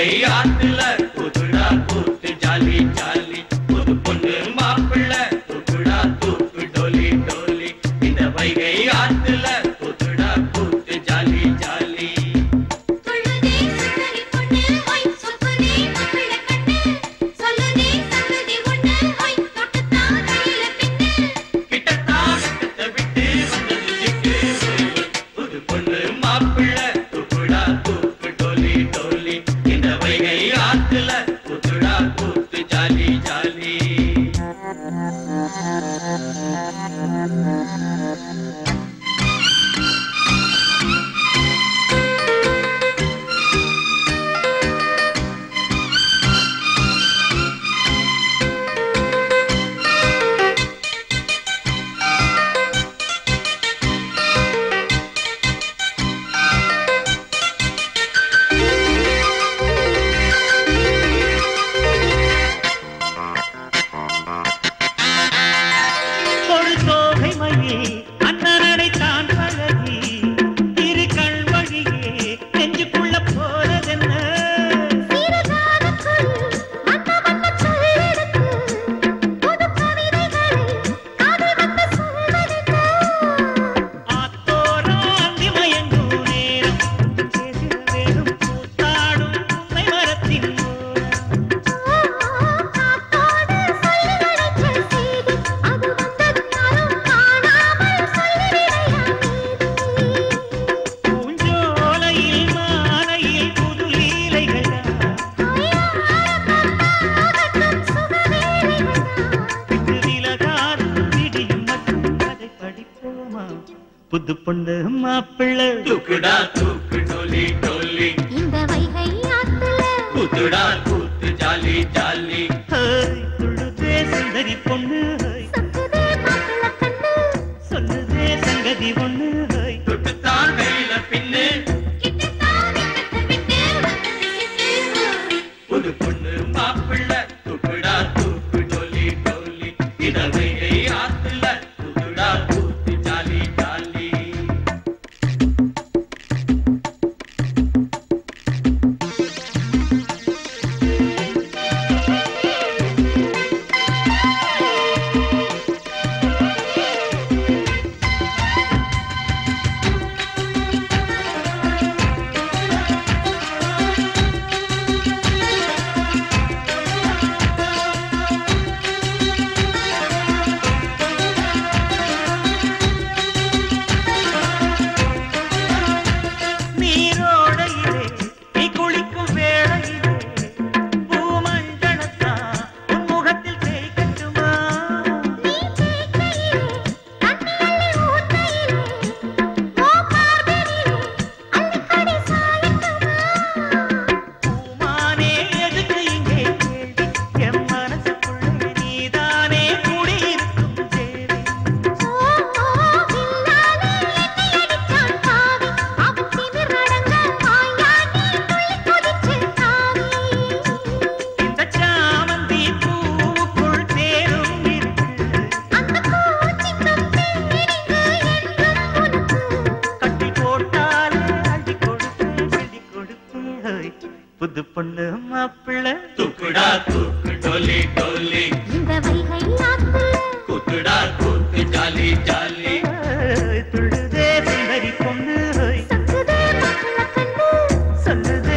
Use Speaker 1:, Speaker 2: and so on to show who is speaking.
Speaker 1: வைகை ஆத்துல புதுடா கூத்து jolly jolly புது பொண்ணு மாப்பிள்ள தூக்குடா தூக்கு டோலி டோலி இந்த வைகை ஆத்துல புதுடா கூத்து ஜாலி ஜாலி புது பொண்ணு மாப்பிள்ள தூக்குடா தூக்கு டோலி டோலி இந்த வைகை ஆத்துல புதுடா கூத்து ஜாலி ஜாலி துள்ளுதே சுந்தரி பொண்ணு சக்குதே மாப்பிள்ள கண்ணு சொல்லுதே சங்கதி ஒண்ணு தொட்டுத்தான் கையில பின்னு புது பொண்ணு மாப்பிள்ள தூக்குடா தூக்கு டோலி டோலி இந்த வைகை ஆத்துல புதுடா கூத்து ஜாலி ஜாலி புது பொண்ணு மாப்பிள்ள தூக்குடா தூக்கு டோலி டோலி இந்த வைகை ஆத்துல கூத்துடா கூத்து ஜாலி ஜாலி துள்ளுதே சுந்தரி பொண்ணு சக்குதே மாப்பிள்ள கண்ணு சொல்லுதே